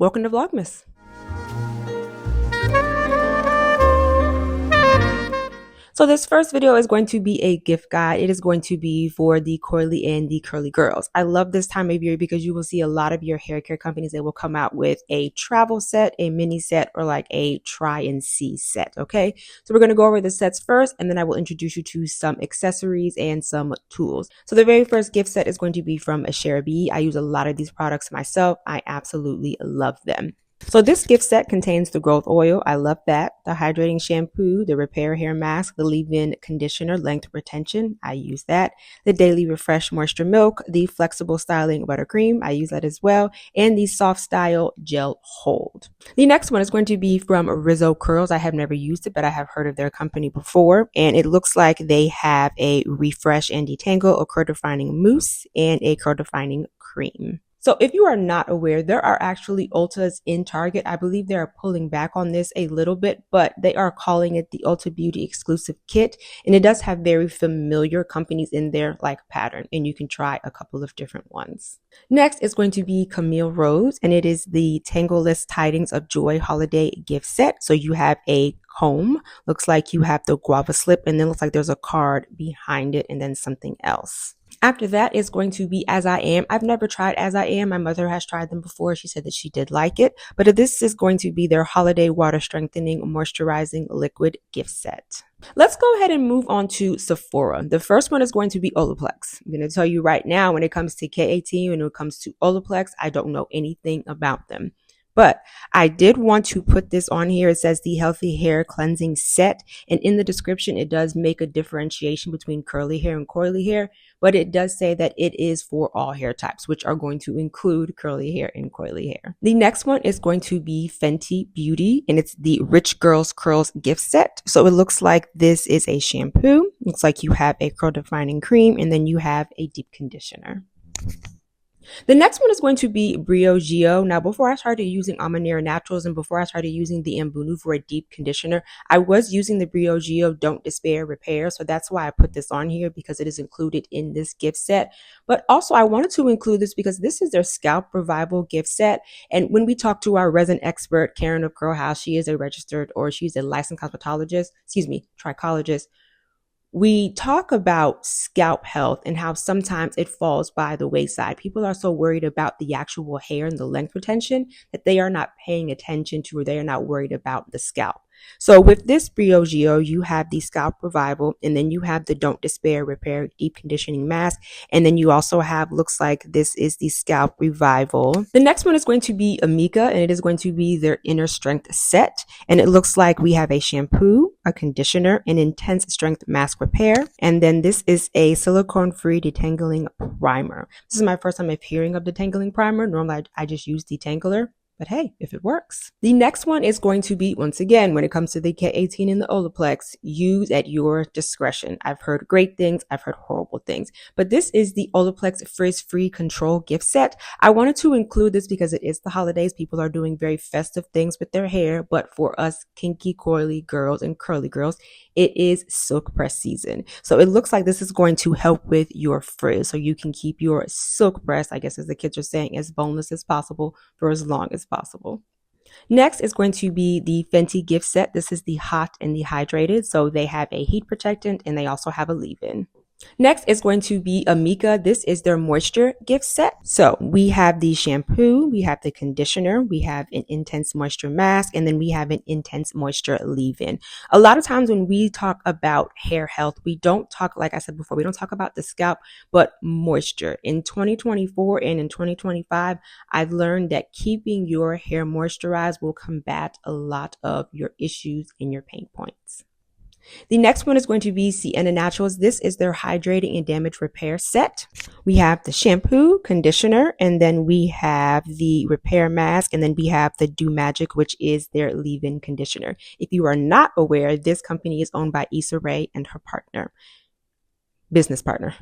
Welcome to Vlogmas. So this first video is going to be a gift guide. It is going to be for the Coily and the Curly girls. I love this time of year because you will see a lot of your hair care companies that will come out with a travel set, a mini set, or like a try and see set, okay? So we're going to go over the sets first, and then I will introduce you to some accessories and some tools. So the very first gift set is going to be from Chebe. I use a lot of these products myself. I absolutely love them. So this gift set contains the growth oil. I love that. The hydrating shampoo, the repair hair mask, the leave-in conditioner, length retention. I use that. The daily refresh moisture milk, the flexible styling buttercream. I use that as well. And the soft style gel hold. The next one is going to be from Rizzo Curls. I have never used it, but I have heard of their company before. And it looks like they have a refresh and detangle, a curl defining mousse, and a curl defining cream. So if you are not aware, there are actually Ultas in Target. I believe they are pulling back on this a little bit, but they are calling it the Ulta Beauty Exclusive Kit. And it does have very familiar companies in there like pattern, and you can try a couple of different ones. Next is going to be Camille Rose, and it is the Tangleless Tidings of Joy Holiday Gift Set. So you have a comb, looks like you have the guava slip, and then looks like there's a card behind it and then something else. After that is going to be As I Am. I've never tried As I Am. My mother has tried them before. She said that she did like it. But this is going to be their Holiday Water Strengthening Moisturizing Liquid Gift Set. Let's go ahead and move on to Sephora. The first one is going to be Olaplex. I'm going to tell you right now, when it comes to K18, when it comes to Olaplex, I don't know anything about them. But I did want to put this on here. It says the Healthy Hair Cleansing Set. And in the description, it does make a differentiation between curly hair and coily hair. But it does say that it is for all hair types, which are going to include curly hair and coily hair. The next one is going to be Fenty Beauty, and it's the Rich Girls Curls Gift Set. So it looks like this is a shampoo. Looks like you have a curl defining cream, and then you have a deep conditioner. The next one is going to be Briogeo. Now, before I started using Amanera Naturals and before I started using the Mbunu for a deep conditioner, I was using the Briogeo Don't Despair Repair. So that's why I put this on here, because it is included in this gift set. But also I wanted to include this because this is their Scalp Revival gift set. And when we talked to our resin expert, Karen of Curl House, she is a registered, or she's a licensed trichologist. We talk about scalp health and how sometimes it falls by the wayside. People are so worried about the actual hair and the length retention that they are not paying attention to, or they are not worried about the scalp. So with this Briogeo, you have the Scalp Revival, and then you have the Don't Despair Repair Deep Conditioning Mask, and then you also have, looks like this is the Scalp Revival. The next one is going to be Amika, and it is going to be their Inner Strength Set, and it looks like we have a shampoo, a conditioner, an Intense Strength Mask Repair, and then this is a silicone-free detangling primer. This is my first time of hearing of detangling primer. Normally I just use detangler. But hey, if it works. The next one is going to be, once again, when it comes to the K18 and the Olaplex, use at your discretion. I've heard great things. I've heard horrible things. But this is the Olaplex Frizz-Free Control gift set. I wanted to include this because it is the holidays. People are doing very festive things with their hair. But for us kinky, coily girls and curly girls, it is silk press season. So it looks like this is going to help with your frizz. So you can keep your silk press, I guess as the kids are saying, as boneless as possible for as long as possible. Next is going to be the Fenty gift set. This is the hot and the hydrated. So they have a heat protectant and they also have a leave-in. Next is going to be Amika. This is their moisture gift set. So we have the shampoo, we have the conditioner, we have an intense moisture mask, and then we have an intense moisture leave-in. A lot of times when we talk about hair health, we don't talk, like I said before, we don't talk about the scalp, but moisture. In 2024 and in 2025, I've learned that keeping your hair moisturized will combat a lot of your issues and your pain points. The next one is going to be Sienna Naturals. This is their hydrating and damage repair set. We have the shampoo, conditioner, and then we have the repair mask, and then we have the Do Magic, which is their leave-in conditioner. If you are not aware, this company is owned by Issa Rae and her partner, business partner.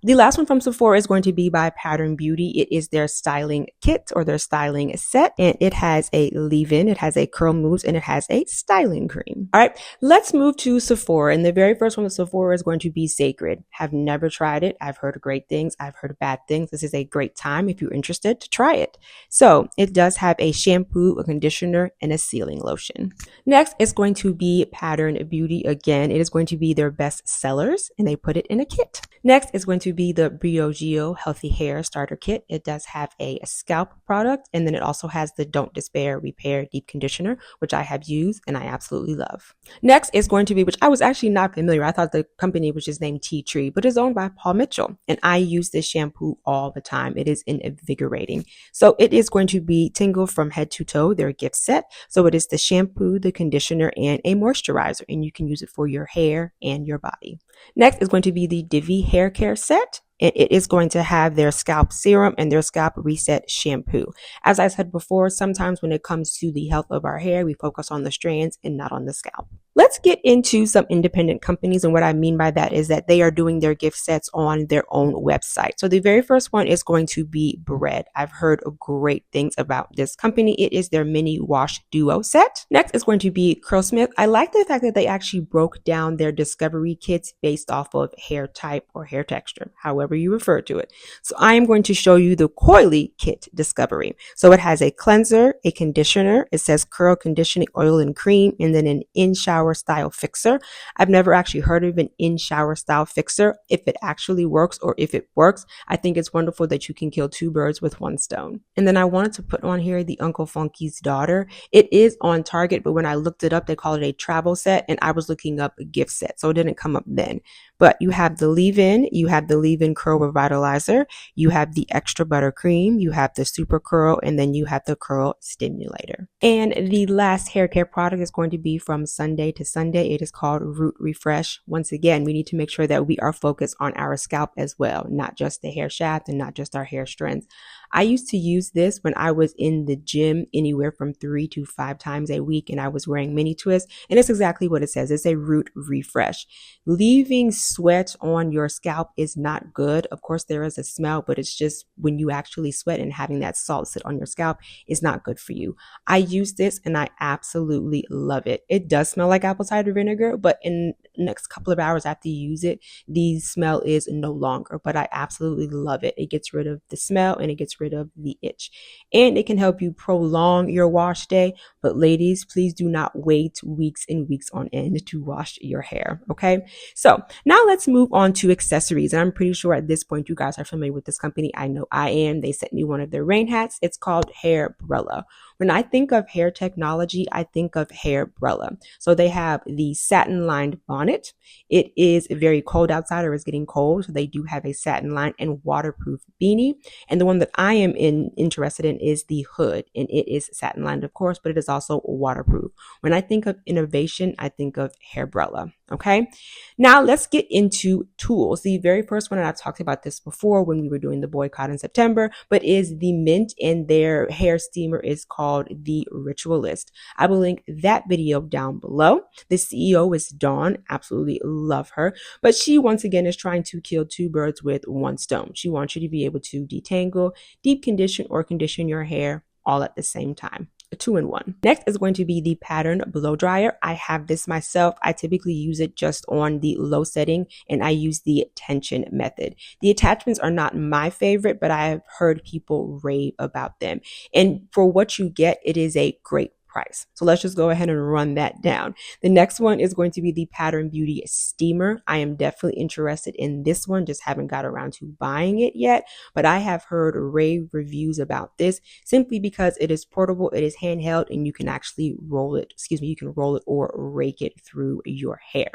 The last one from Sephora is going to be by Pattern Beauty. It is their styling kit or their styling set, and it has a leave-in, it has a curl mousse, and it has a styling cream. All right, let's move to Sephora. And the very first one with Sephora is going to be Sacred. Have never tried it. I've heard great things. I've heard bad things. This is a great time if you're interested to try it. So it does have a shampoo, a conditioner, and a sealing lotion. Next is going to be Pattern Beauty. Again, it is going to be their best sellers, and they put it in a kit. Next is going to be the Briogeo Healthy Hair Starter Kit. It does have a scalp product, and then it also has the Don't Despair Repair Deep Conditioner, which I have used and I absolutely love. Next is going to be, which I was actually not familiar. I thought the company was just named Tea Tree, but it's owned by Paul Mitchell, and I use this shampoo all the time. It is invigorating. So it is going to be Tingle from Head to Toe, their gift set. So it is the shampoo, the conditioner, and a moisturizer, and you can use it for your hair and your body. Next is going to be the Divi hair care set. And it is going to have their scalp serum and their scalp reset shampoo. As I said before, sometimes when it comes to the health of our hair, we focus on the strands and not on the scalp. Let's get into some independent companies. And what I mean by that is that they are doing their gift sets on their own website. So the very first one is going to be Bread. I've heard great things about this company. It is their mini wash duo set. Next is going to be Curlsmith. I like the fact that they actually broke down their discovery kits based off of hair type or hair texture, however you refer to it. So I am going to show you the Coily kit discovery. So it has a cleanser, a conditioner. It says curl conditioning oil and cream, and then an in-shower style fixer. I've never actually heard of an in-shower style fixer. If it actually works, or if it works, I think it's wonderful that you can kill two birds with one stone. And then I wanted to put on here the Uncle Funky's Daughter. It is on Target, but when I looked it up, they call it a travel set, and I was looking up a gift set, so it didn't come up then. But you have the leave-in, you have the leave-in curl revitalizer, you have the extra buttercream, you have the super curl, and then you have the curl stimulator. And the last hair care product is going to be from Sunday to Sunday. It is called Root Refresh. Once again, we need to make sure that we are focused on our scalp as well, not just the hair shaft and not just our hair strands. I used to use this when I was in the gym anywhere from 3 to 5 times a week, and I was wearing mini twists, and it's exactly what it says. It's a root refresh. Leaving sweat on your scalp is not good. Of course, there is a smell, but it's just when you actually sweat and having that salt sit on your scalp is not good for you. I use this and I absolutely love it. It does smell like apple cider vinegar, but in the next couple of hours after you use it, the smell is no longer, but I absolutely love it. It gets rid of the smell and it gets rid of the itch, and it can help you prolong your wash day. But ladies, please do not wait weeks and weeks on end to wash your hair. Okay, so now let's move on to accessories, and I'm pretty sure at this point you guys are familiar with this company. I know I am. They sent me one of their rain hats. It's called Hairbrella. When I think of hair technology, I think of Hairbrella. So they have the satin lined bonnet. It is very cold outside, or it's getting cold, so they do have a satin lined and waterproof beanie. And the one that I am interested in is the hood, and it is satin lined, of course, but it is also waterproof. When I think of innovation, I think of Hairbrella. Okay, now let's get into tools. The very first one, and I've talked about this before when we were doing the boycott in September, but is the Mint, and their hair steamer is called the Ritualist. I will link that video down below. The CEO is Dawn. Absolutely love her, but she once again is trying to kill two birds with one stone. She wants you to be able to detangle, deep condition, or condition your hair all at the same time. A 2-in-1. Next is going to be the Pattern Blow Dryer. I have this myself. I typically use it just on the low setting, and I use the tension method. The attachments are not my favorite, but I have heard people rave about them. And for what you get, it is a great price. So let's just go ahead and run that down. The next one is going to be the Pattern Beauty Steamer. I am definitely interested in this one, just haven't got around to buying it yet, but I have heard rave reviews about this simply because it is portable, it is handheld, and you can actually roll it, you can roll it or rake it through your hair.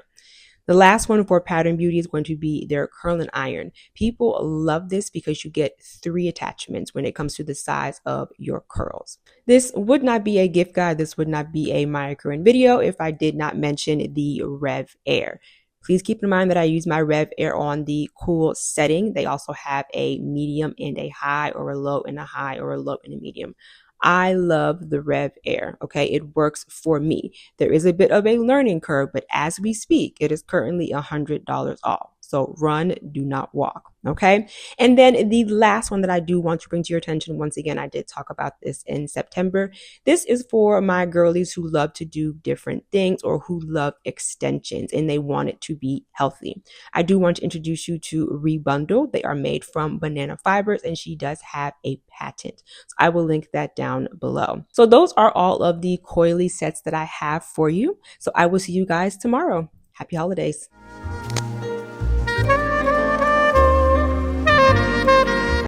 The last one for Pattern Beauty is going to be their curl and iron. People love this because you get 3 attachments when it comes to the size of your curls. This would not be a gift guide. This would not be a micro video if I did not mention the Rev Air. Please keep in mind that I use my Rev Air on the cool setting. They also have a medium and a high, or a low and a high, or a low and a medium. I love the Rev Air. Okay, it works for me. There is a bit of a learning curve, but as we speak, it is currently $100 off. So run, do not walk. Okay. And then the last one that I do want to bring to your attention, once again, I did talk about this in September. This is for my girlies who love to do different things or who love extensions and they want it to be healthy. I do want to introduce you to Rebundle. They are made from banana fibers and she does have a patent. So I will link that down below. So those are all of the Coily sets that I have for you. So I will see you guys tomorrow. Happy holidays.